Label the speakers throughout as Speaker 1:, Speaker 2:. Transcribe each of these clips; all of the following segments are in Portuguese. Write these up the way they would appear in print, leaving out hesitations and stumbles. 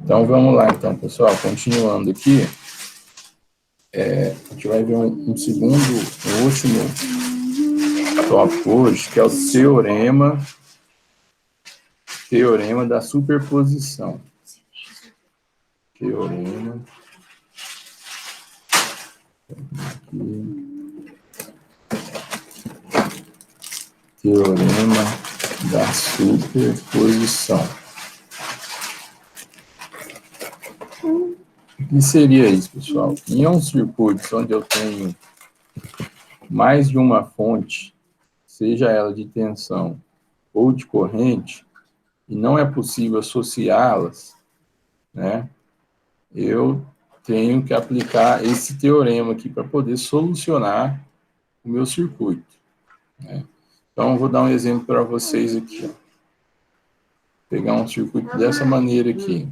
Speaker 1: Então, vamos lá, então, pessoal. Continuando aqui. A gente vai ver um último tópico hoje, que é o teorema da superposição. Teorema da superposição. O que seria isso, pessoal? Em um circuito onde eu tenho mais de uma fonte, seja ela de tensão ou de corrente, e não é possível associá-las, né? Eu tenho que aplicar esse teorema aqui para poder solucionar o meu circuito, né? Então, eu vou dar um exemplo para vocês aqui, ó. Vou pegar um circuito dessa maneira aqui.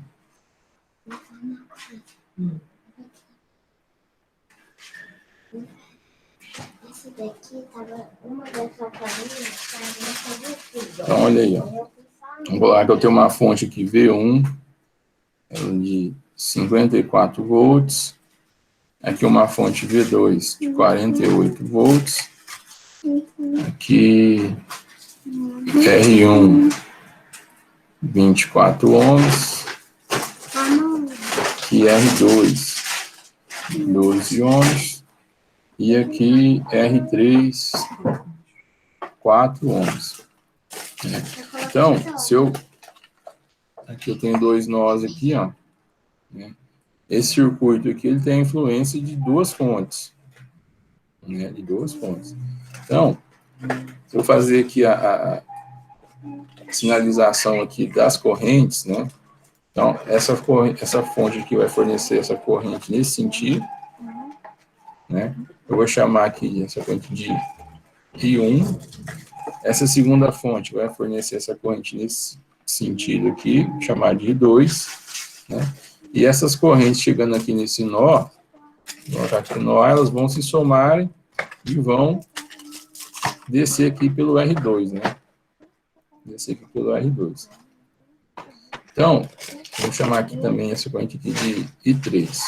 Speaker 2: Esse daqui tava uma dessa família.
Speaker 1: Então, olha aí, ó. Vamos lá que eu tenho uma fonte aqui, V1, de 54 volts. Aqui uma fonte V2 de 48 volts. Aqui R1, 24 ohms. Aqui R2, 12 ohms. E aqui R3, 4 ohms. Então, aqui eu tenho dois nós aqui, ó. Esse circuito aqui, ele tem a influência de duas fontes. Né? De duas fontes. Então, se eu fazer aqui a sinalização aqui das correntes, né? Então, essa fonte aqui vai fornecer essa corrente nesse sentido, né? Eu vou chamar aqui essa corrente de I1. Essa segunda fonte vai fornecer essa corrente nesse sentido aqui, vou chamar de I2, né? E essas correntes chegando aqui nesse nó, elas vão se somarem e vão descer aqui pelo R2, né? Descer aqui pelo R2. Então, vou chamar aqui também essa corrente aqui de I3.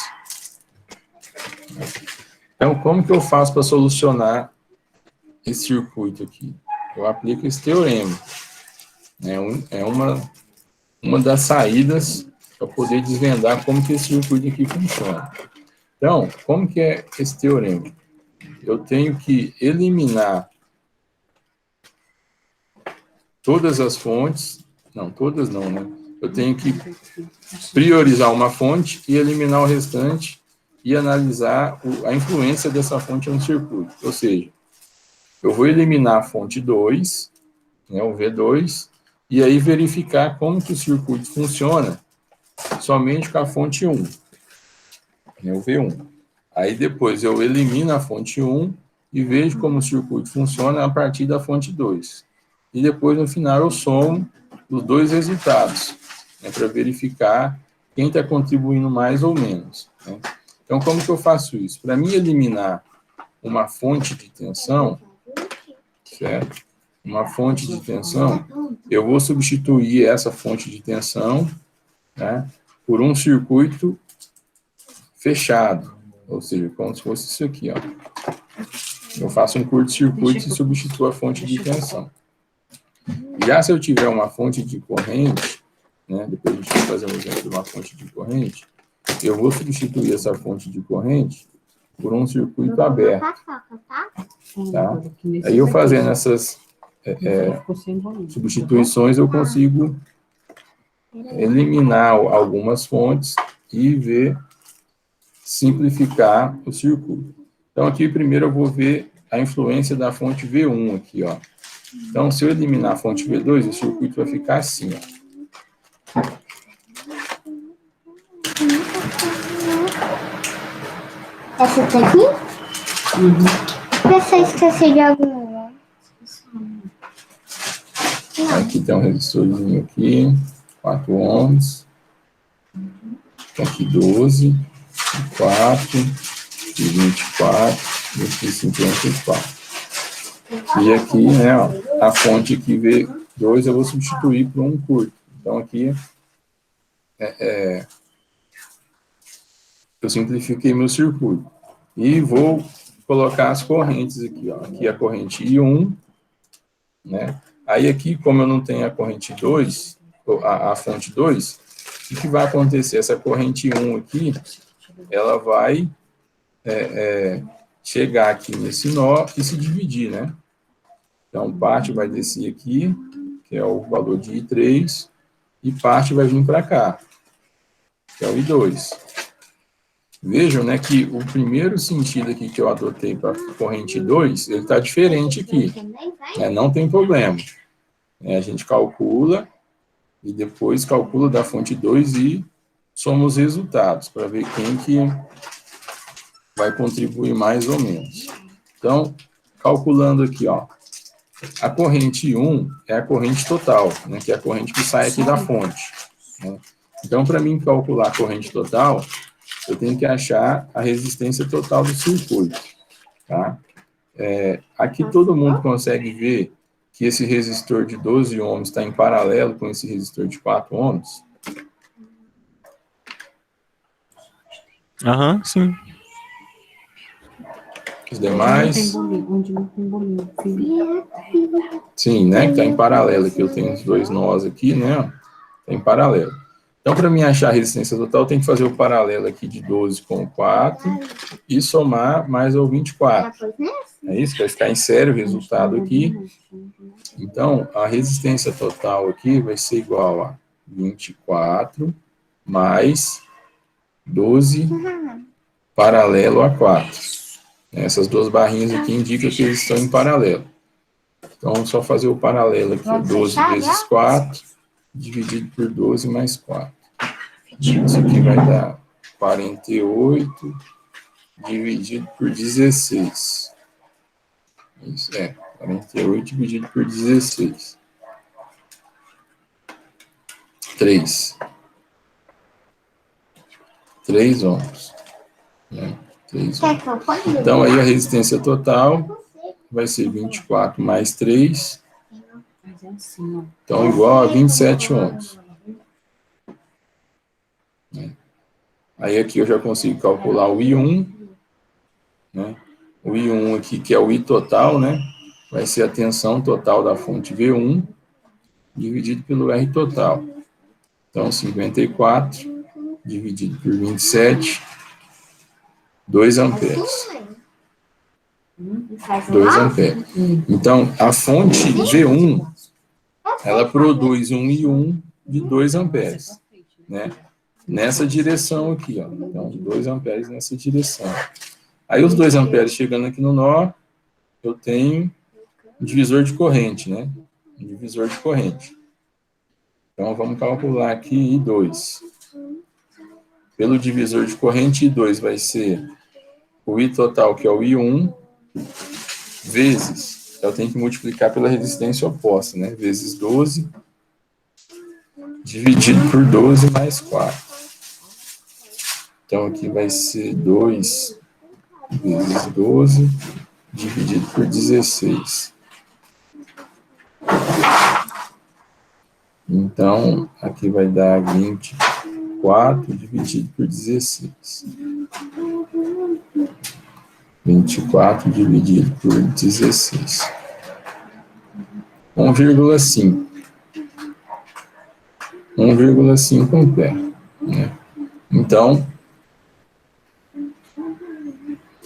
Speaker 1: Então, como que eu faço para solucionar esse circuito aqui? Eu aplico esse teorema. É uma das saídas para poder desvendar como que esse circuito aqui funciona. Então, como que é esse teorema? Eu tenho que eliminar todas as fontes, não, todas não, né? Eu tenho que priorizar uma fonte e eliminar o restante e analisar a influência dessa fonte no circuito. Ou seja, eu vou eliminar a fonte 2, né, o V2, e aí verificar como que o circuito funciona somente com a fonte 1, né, o V1. Aí depois eu elimino a fonte 1 e vejo como o circuito funciona a partir da fonte 2. E depois, no final, eu somo os dois resultados, né, para verificar quem está contribuindo mais ou menos, né? Então, como que eu faço isso? Para mim eliminar uma fonte de tensão, certo? Uma fonte de tensão, eu vou substituir essa fonte de tensão, né, por um circuito fechado, ou seja, como se fosse isso aqui, ó. Eu faço um curto-circuito e substituo a fonte de tensão. Já se eu tiver uma fonte de corrente, né, depois a gente vai fazer um exemplo de uma fonte de corrente, eu vou substituir essa fonte de corrente por um circuito aberto. Tá? Aí eu fazendo essas substituições, eu consigo eliminar algumas fontes e simplificar o circuito. Então, aqui primeiro eu vou ver a influência da fonte V1 aqui, ó. Então, se eu eliminar a fonte V2, o circuito vai ficar assim, ó.
Speaker 2: Essa daqui? Você esqueceu de alguma?
Speaker 1: Aqui tem um resistorzinho aqui, 4 ohms. Aqui 12, 4, 24, e 54. E aqui, né, ó, a fonte aqui V2 eu vou substituir por um curto. Então, aqui eu simplifiquei meu circuito. E vou colocar as correntes aqui, ó. Aqui a corrente I1, né? Aí aqui, como eu não tenho a corrente 2, a fonte 2, o que vai acontecer? Essa corrente 1 aqui, ela vai chegar aqui nesse nó e se dividir, né? Então, parte vai descer aqui, que é o valor de I3, e parte vai vir para cá, que é o I2. Vejam, né, que o primeiro sentido aqui que eu adotei para a corrente 2, ele está diferente aqui. Não tem problema. A gente calcula e depois calcula da fonte 2 e soma os resultados para ver quem que vai contribuir mais ou menos. Então, calculando aqui, ó, a corrente 1 é a corrente total, né, que é a corrente que sai aqui da fonte, né? Então, para mim calcular a corrente total, eu tenho que achar a resistência total do circuito, tá? Aqui todo mundo consegue ver que esse resistor de 12 ohms está em paralelo com esse resistor de 4 ohms?
Speaker 3: Aham, sim.
Speaker 1: Os demais? Sim, né? Que está em paralelo aqui. Eu tenho os dois nós aqui, né? Está em paralelo. Então, para mim achar a resistência total, eu tenho que fazer o paralelo aqui de 12 com 4 e somar mais o 24. É isso? Vai ficar em série o resultado aqui. Então, a resistência total aqui vai ser igual a 24 mais 12 paralelo a 4. Essas duas barrinhas aqui indicam que eles estão em paralelo. Então, só fazer o paralelo aqui, 12 vezes 4, dividido por 12 mais 4. Isso aqui vai dar 48 dividido por 16. Isso, 48 dividido por 16. 3 ohms. 3 ohms. Então, aí a resistência total vai ser 24 mais 3. Então, igual a 27 ohms. Aí aqui eu já consigo calcular o I1, né? O I1 aqui, que é o I total, né? Vai ser a tensão total da fonte V1, dividido pelo R total. Então, 54 dividido por 27, 2 amperes. 2 amperes. Então, a fonte V1, ela produz um I1 de 2 amperes, né? Nessa direção aqui, ó. Então, 2 amperes nessa direção. Aí, os 2 amperes chegando aqui no nó, eu tenho um divisor de corrente, né? Um divisor de corrente. Então, vamos calcular aqui I2. Pelo divisor de corrente, I2 vai ser o I total, que é o I1, vezes, eu tenho que multiplicar pela resistência oposta, né? Vezes 12, dividido por 12 mais 4. Então, aqui vai ser 2 vezes 12, dividido por 16. Então, aqui vai dar 24 dividido por 16. 24 dividido por 16. 1,5. 1,5 ampere, né? Então,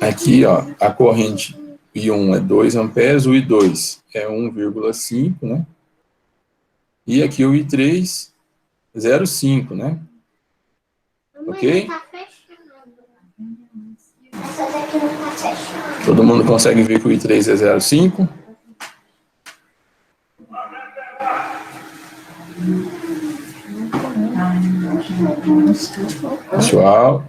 Speaker 1: aqui, ó, a corrente I1 é 2 amperes, o I2 é 1,5, né? E aqui o I3, 0,5, né? Ok? Todo mundo consegue ver que o I3 é 0,5? Pessoal.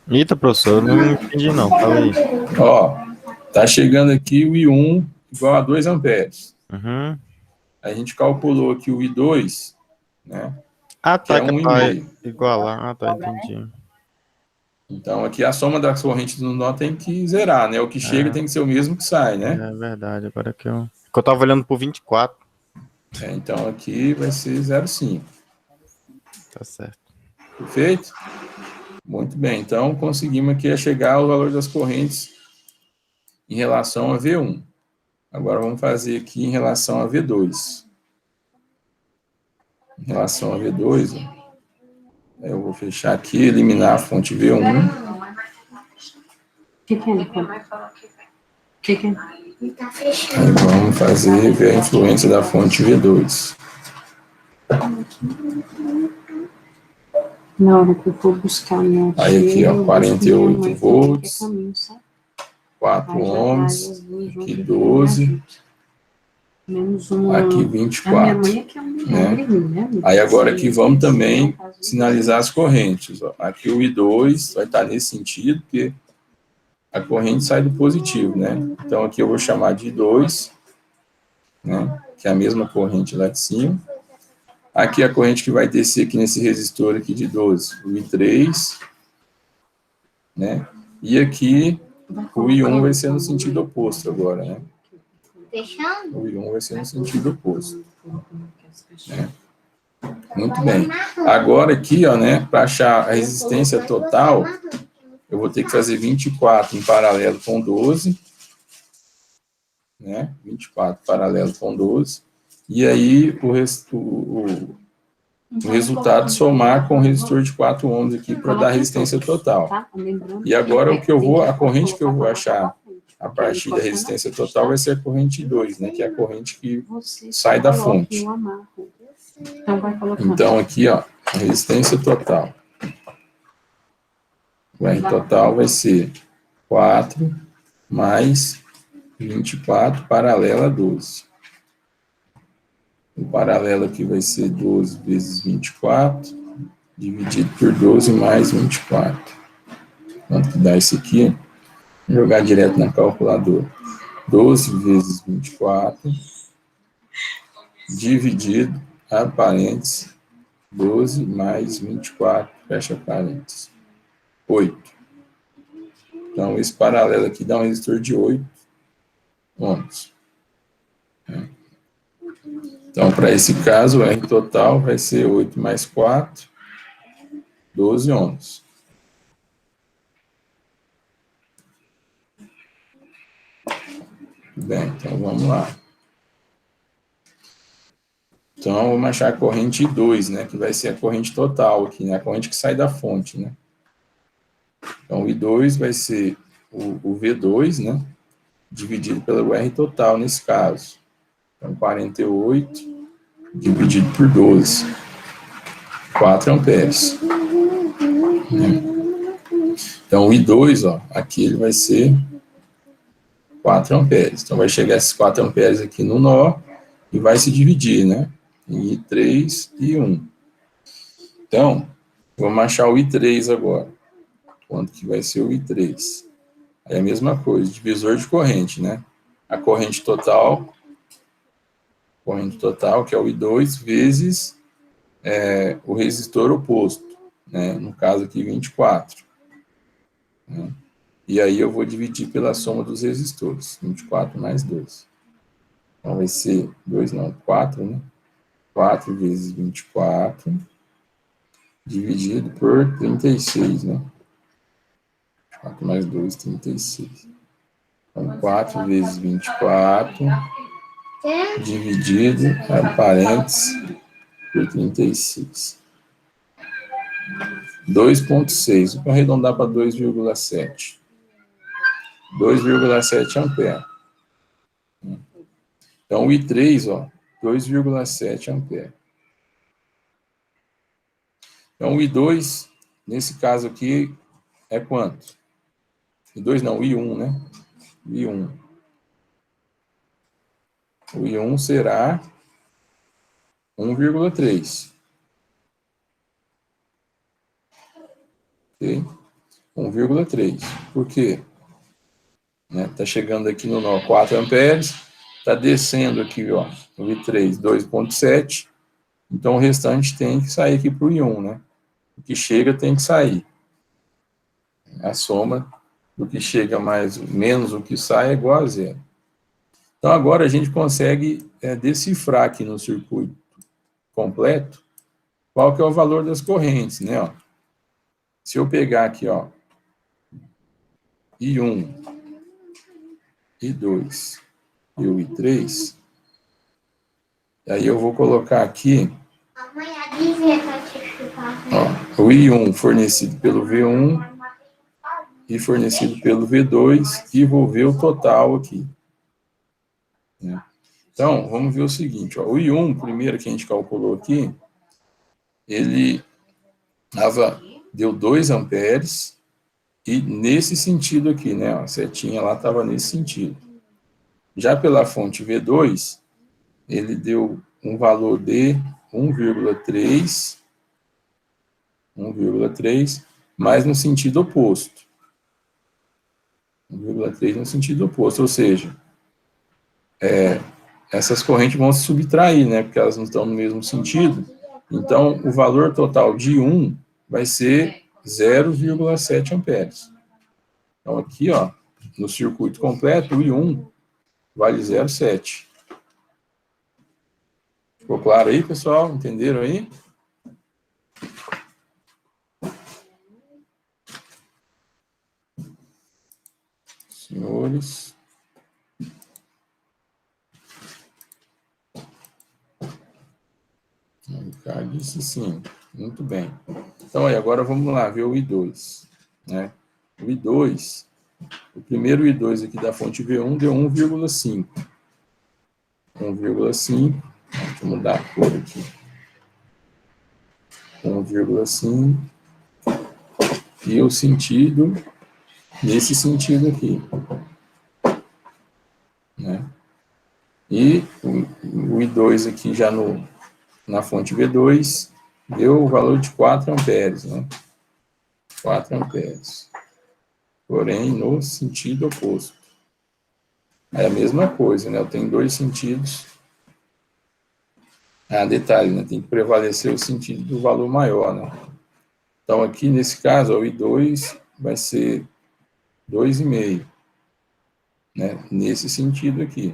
Speaker 3: Eita, professor, eu não entendi não, fala aí.
Speaker 1: Ó, tá chegando aqui o I1 igual a 2 amperes.
Speaker 3: Uhum.
Speaker 1: A gente calculou aqui o I2, né?
Speaker 3: Ah, tá,
Speaker 1: que é
Speaker 3: que
Speaker 1: 1,5.
Speaker 3: tá igualar. Ah, tá, entendi.
Speaker 1: Então, aqui a soma das correntes do nó tem que zerar, né? O que chega tem que ser o mesmo que sai, né?
Speaker 3: É verdade, agora que eu tava olhando pro 24.
Speaker 1: Então, aqui vai ser 0,5.
Speaker 3: Tá certo.
Speaker 1: Perfeito? Muito bem. Então, conseguimos aqui chegar ao valor das correntes em relação a V1. Agora, vamos fazer aqui em relação a V2. Em relação a V2, eu vou fechar aqui, eliminar a fonte V1.
Speaker 4: Que é, Nicole? Que é?
Speaker 2: Ele tá fechando.
Speaker 1: Aí vamos ver a influência da fonte V2.
Speaker 4: Na hora que eu for buscar minha
Speaker 1: Aí aqui, ó, 48 volts,
Speaker 4: caminho, sabe?
Speaker 1: 4
Speaker 4: Aí já
Speaker 1: ohms,
Speaker 4: vai as duas
Speaker 1: aqui
Speaker 4: juntas,
Speaker 1: 12,
Speaker 4: menos uma.
Speaker 1: aqui
Speaker 4: A minha
Speaker 1: 24.
Speaker 4: mãe é que é um
Speaker 1: Né?
Speaker 4: né?
Speaker 1: Aí agora aqui vamos também sinalizar as correntes. Ó. Aqui o I2 vai estar nesse sentido, porque a corrente sai do positivo, né? Então aqui eu vou chamar de I2, né? Que é a mesma corrente lá de cima. Aqui a corrente que vai descer aqui nesse resistor aqui de 12, o I3, né? E aqui o I1 vai ser no sentido oposto agora, né?
Speaker 2: Fechando?
Speaker 1: O I1 vai ser no sentido oposto. Né? Muito bem. Agora aqui, ó, né, para achar a resistência total, eu vou ter que fazer 24 em paralelo com 12, né? 24 paralelo com 12. E aí o resultado somar com o resistor de 4 ohms aqui para dar a resistência total. E agora a corrente que eu vou achar a partir da resistência total vai ser a corrente 2, né, que é a corrente que sai da fonte. Então aqui, ó, a resistência total. O R total vai ser 4 mais 24 paralelo a 12. O paralelo aqui vai ser 12 vezes 24, dividido por 12 mais 24. Quanto que dá isso aqui? Vou jogar direto na calculadora. 12 vezes 24, dividido, abre parênteses, 12 mais 24, fecha parênteses. 8. Então, esse paralelo aqui dá um resistor de 8 ohms. Então, para esse caso, o R total vai ser 8 mais 4, 12 ohms. Bem, então vamos lá. Então, vamos achar a corrente I2, né, que vai ser a corrente total aqui, né, a corrente que sai da fonte, né. Então, o I2 vai ser o V2, né, dividido pelo R total, nesse caso. Então, 48 dividido por 12. 4 amperes. Né? Então, o I2, ó, aqui ele vai ser 4 amperes. Então, vai chegar esses 4 amperes aqui no nó e vai se dividir, né, em I3 e 1. Então, vamos achar o I3 agora. Quanto que vai ser o I3? É a mesma coisa, divisor de corrente, né? A corrente total, que é o I2, vezes o resistor oposto, né? No caso aqui, 24. Né? E aí eu vou dividir pela soma dos resistores, 24 mais 12. Então vai ser 4, né? 4 vezes 24, dividido por 36, né? 4 mais 2, 36. Então, 4 vezes 24, dividido, parênteses, por 36. 2,6. Vou arredondar para 2,7. 2,7 ampere. Então, o I3, ó, 2,7 ampere. Então, o I2, nesse caso aqui, é quanto? I2 não, o I1, né? I1. O I1 será 1,3. Ok? 1,3. Por quê? Tá chegando aqui no nó 4 amperes, está descendo aqui, ó, o I3 2,7, então o restante tem que sair aqui para o I1, né? O que chega tem que sair. A soma do que chega mais menos o que sai é igual a zero. Então, agora a gente consegue decifrar aqui no circuito completo qual que é o valor das correntes, né? Ó. Se eu pegar aqui, ó, I1, I2 e o I3, aí eu vou colocar aqui, ó, o I1 fornecido pelo V1 e fornecido pelo V2 e vou ver o total aqui, né? Então, vamos ver o seguinte, ó, o I1, primeiro que a gente calculou aqui, ele deu 2 amperes, e nesse sentido aqui, né, a setinha lá estava nesse sentido. Já pela fonte V2, ele deu um valor de 1,3, mas no sentido oposto. 1,3 no sentido oposto, ou seja, essas correntes vão se subtrair, né, porque elas não estão no mesmo sentido. Então, o valor total de 1 vai ser 0,7 amperes. Então, aqui, ó, no circuito completo, o I1 vale 0,7. Ficou claro aí, pessoal? Entenderam aí? Senhores. O Ricardo disse sim. Muito bem. Então, aí, agora vamos lá ver o I2. Né? O I2, o primeiro I2 aqui da fonte V1 deu 1,5. 1,5. Deixa eu mudar a cor aqui. 1,5. E o sentido, nesse sentido aqui. Né? E o I2 aqui já na fonte V2 deu o valor de 4 amperes, né? 4 amperes. Porém, no sentido oposto. É a mesma coisa, né? Eu tenho dois sentidos. Detalhe, né? Tem que prevalecer o sentido do valor maior, né? Então, aqui nesse caso, ó, o I2 vai ser 2,5, né? Nesse sentido aqui.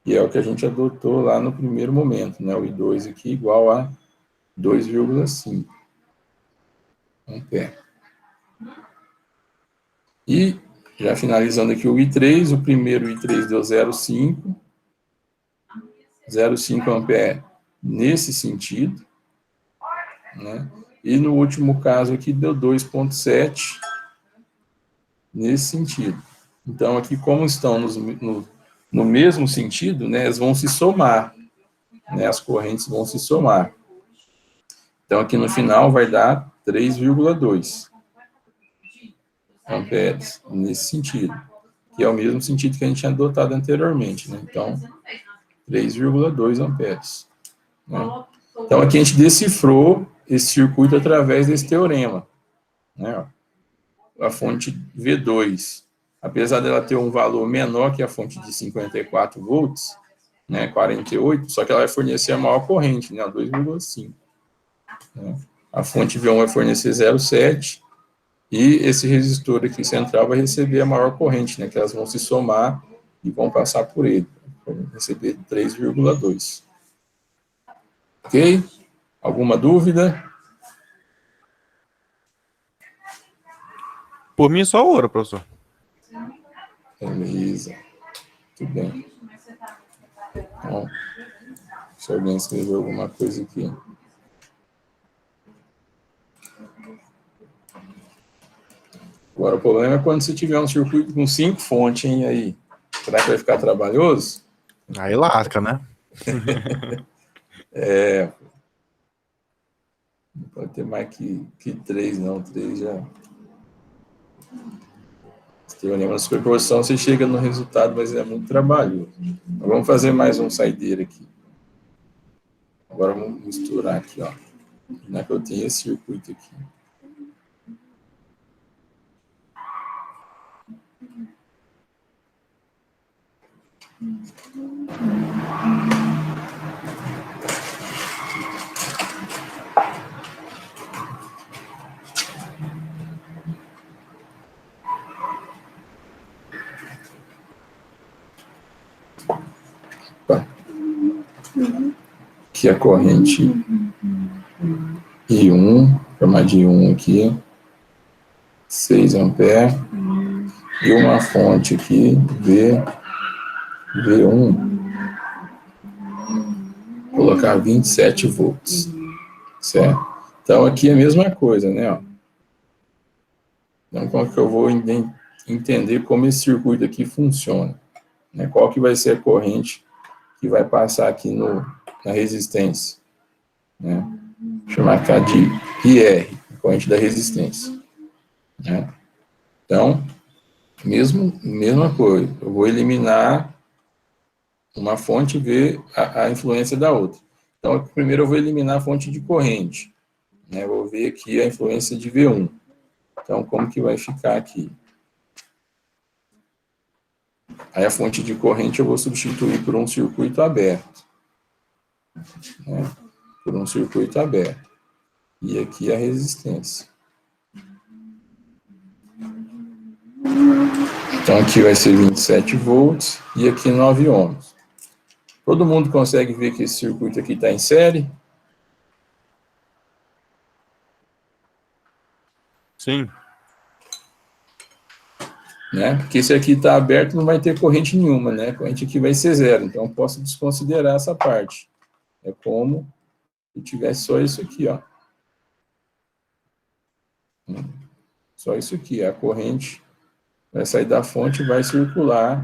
Speaker 1: E é o que a gente adotou lá no primeiro momento, né? O I2 aqui igual a 2,5 ampere. E, já finalizando aqui o I3, o primeiro I3 deu 0,5. 0,5 ampere nesse sentido, né? E no último caso aqui deu 2,7 nesse sentido. Então, aqui, como estão no mesmo sentido, né, elas vão se somar, né, as correntes vão se somar. Então, aqui no final vai dar 3,2 amperes nesse sentido, que é o mesmo sentido que a gente tinha adotado anteriormente, né? Então, 3,2 amperes. Né? Então, aqui a gente decifrou esse circuito através desse teorema. Né? A fonte V2, apesar dela ter um valor menor que a fonte de 54 volts, né, 48, só que ela vai fornecer a maior corrente, né, 2,5. Né? A fonte V1 vai fornecer 0,7, e esse resistor aqui central vai receber a maior corrente, né, que elas vão se somar e vão passar por ele, vai receber 3,2. Ok? Alguma dúvida?
Speaker 3: Por mim, só ouro, professor.
Speaker 1: Beleza. Tudo bem. Então, se alguém escreveu alguma coisa aqui. Agora, o problema é quando você tiver um circuito com 5 fontes, hein, aí. Será que vai ficar trabalhoso?
Speaker 3: Aí lasca, né?
Speaker 1: Não pode ter mais que 3, não. 3 já... Esse teorema da superposição, você chega no resultado, mas é muito trabalhoso. Então, vamos fazer mais um saideiro aqui. Agora, vamos misturar aqui, ó. Não é que eu tenho esse circuito aqui. Aqui a corrente I1, vou chamar de I1 aqui, 6 amperes, e uma fonte aqui, V1, vou colocar 27 volts, certo? Então aqui é a mesma coisa, né, ó. Então como que eu vou entender como esse circuito aqui funciona, né? Qual que vai ser a corrente que vai passar aqui na resistência, né? Vou chamar cá de IR, corrente da resistência, né? Então, mesma coisa, eu vou eliminar uma fonte e ver a influência da outra. Então, primeiro eu vou eliminar a fonte de corrente, né? Vou ver aqui a influência de V1. Então, como que vai ficar aqui? Aí a fonte de corrente eu vou substituir por um circuito aberto, né? Por um circuito aberto. E aqui a resistência. Então aqui vai ser 27 volts e aqui 9 ohms. Todo mundo consegue ver que esse circuito aqui está em série?
Speaker 3: Sim.
Speaker 1: Né? Porque esse aqui está aberto, não vai ter corrente nenhuma, né? A corrente aqui vai ser zero, então eu posso desconsiderar essa parte. É como se tivesse só isso aqui, ó. Só isso aqui, a corrente vai sair da fonte e vai circular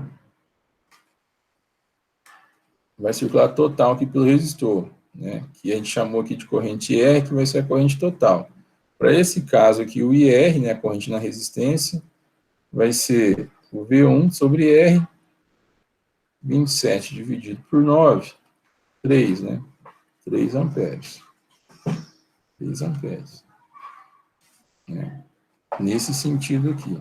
Speaker 1: total aqui pelo resistor, né? Que a gente chamou aqui de corrente R, que vai ser a corrente total. Para esse caso aqui, o IR, né, a corrente na resistência, vai ser o V1 sobre R, 27 dividido por 9, 3, né? 3 amperes. 3 amperes. Né? Nesse sentido aqui.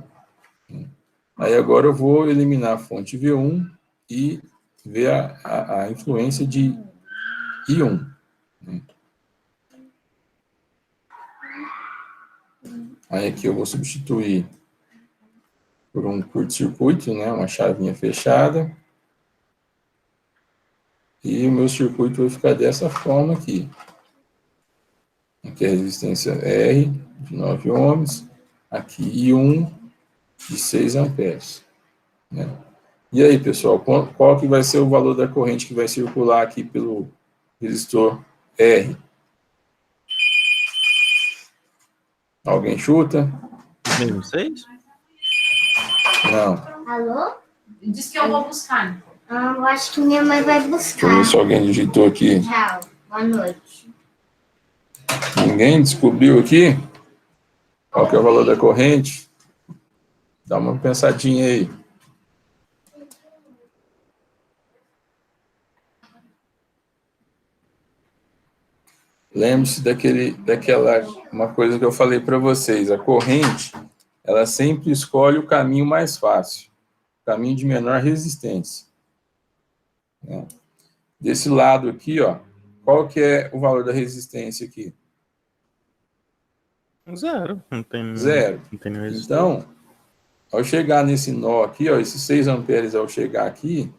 Speaker 1: Né? Aí agora eu vou eliminar a fonte V1 e ver a influência de I1. Né? Aí aqui eu vou substituir por um curto-circuito, né? Uma chavinha fechada. E o meu circuito vai ficar dessa forma aqui. Aqui a resistência R, de 9 ohms. Aqui I1, de 6 amperes. Né? E aí, pessoal, qual que vai ser o valor da corrente que vai circular aqui pelo resistor R? Alguém chuta?
Speaker 3: Mesmo 6?
Speaker 1: Não.
Speaker 2: Alô?
Speaker 5: Diz que eu vou buscar.
Speaker 2: Eu acho que minha mãe vai
Speaker 1: Deixa eu ver
Speaker 2: buscar.
Speaker 1: se alguém digitou aqui.
Speaker 2: Tchau. Boa noite.
Speaker 1: Ninguém descobriu aqui? Qual que é o valor da corrente? Dá uma pensadinha aí. Lembre-se uma coisa que eu falei para vocês. A corrente, ela sempre escolhe o caminho mais fácil. O caminho de menor resistência. Né? Desse lado aqui, ó, qual que é o valor da resistência aqui?
Speaker 3: 0. Não tem,
Speaker 1: Zero.
Speaker 3: Não tem nenhum resistor.
Speaker 1: Então, ao chegar nesse nó aqui, ó, esses 6 amperes ao chegar aqui,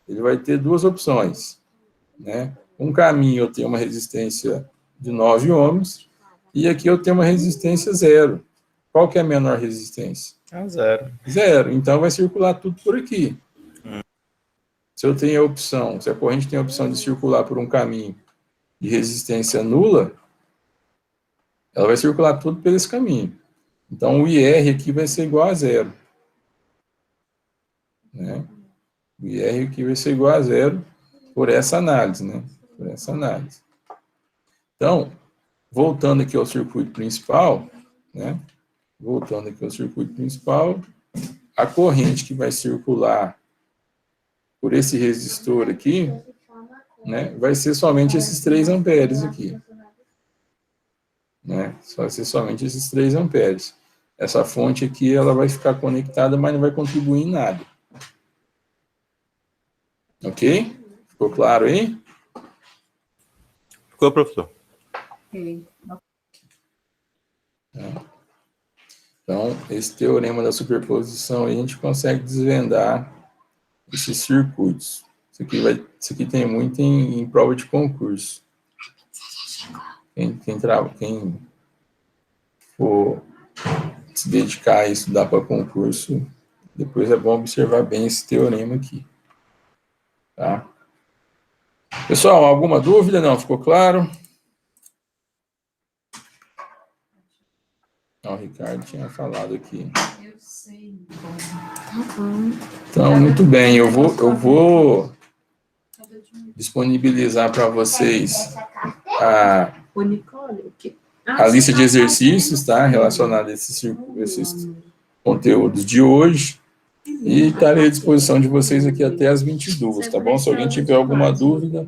Speaker 1: ele vai ter duas opções. Né? Um caminho eu tenho uma resistência de 9 ohms, e aqui eu tenho uma resistência 0. Qual que é a menor resistência?
Speaker 3: 0.
Speaker 1: 0. Então vai circular tudo por aqui. Se eu tenho a opção, se a corrente tem a opção de circular por um caminho de resistência nula, ela vai circular tudo por esse caminho. Então o IR aqui vai ser igual a 0. Né? O IR aqui vai ser igual a 0 por essa análise, né? Por essa análise. Então, voltando aqui ao circuito principal, né? Voltando aqui ao circuito principal, a corrente que vai circular por esse resistor aqui, né? Vai ser somente esses 3 amperes aqui. Né? Vai ser somente esses 3 amperes. Essa fonte aqui, ela vai ficar conectada, mas não vai contribuir em nada. Ok? Ficou claro aí?
Speaker 3: Ficou, professor?
Speaker 1: Então, esse teorema da superposição aí, a gente consegue desvendar esses circuitos. Isso aqui tem muito em prova de concurso. Quem for se dedicar a estudar para concurso, depois é bom observar bem esse teorema aqui. Tá? Pessoal, alguma dúvida? Não, ficou claro? Não, o Ricardo tinha falado aqui.
Speaker 5: Eu sei.
Speaker 1: Então, muito bem, eu vou disponibilizar para vocês
Speaker 4: Ô, Nicole, o que?
Speaker 1: a lista de exercícios, tá? Relacionada a esses conteúdos de hoje. E estarei à disposição de vocês aqui até as 22, tá bom? Se alguém tiver alguma dúvida,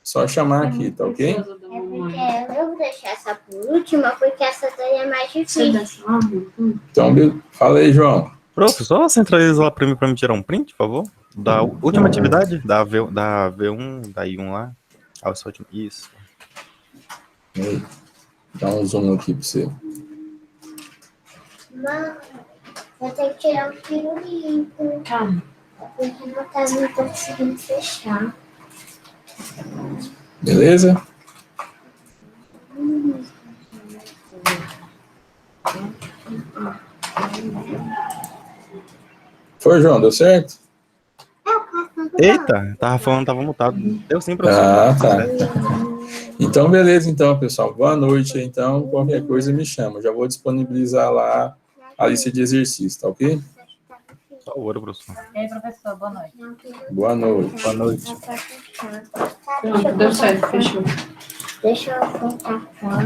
Speaker 1: só chamar aqui, tá ok?
Speaker 2: É porque eu vou deixar essa por última, porque essa daí é mais
Speaker 4: Você
Speaker 2: difícil.
Speaker 4: desce
Speaker 1: Então, fala aí, João.
Speaker 3: Prof, só centraliza lá pra mim tirar um print, por favor. Da última atividade, da V1, da I1 lá. Ah, essa última. Isso.
Speaker 1: Aí, dá um zoom aqui para você.
Speaker 2: Mãe, eu tenho que tirar um pirulito.
Speaker 4: Calma.
Speaker 2: Porque não tô conseguindo fechar.
Speaker 1: Beleza? Foi, João, deu certo?
Speaker 3: Eita, tava falando, tava mutado. Deu sim, professor.
Speaker 1: Ah, tá. Então, beleza, então, pessoal. Boa noite, então. Qualquer coisa me chama. Já vou disponibilizar lá a lista de exercícios, tá ok?
Speaker 3: Só o ouro, professor.
Speaker 5: E aí, professor, boa noite.
Speaker 1: Boa noite.
Speaker 3: Boa noite.
Speaker 4: Pronto, deu certo, fechou.
Speaker 2: Deixa eu contar.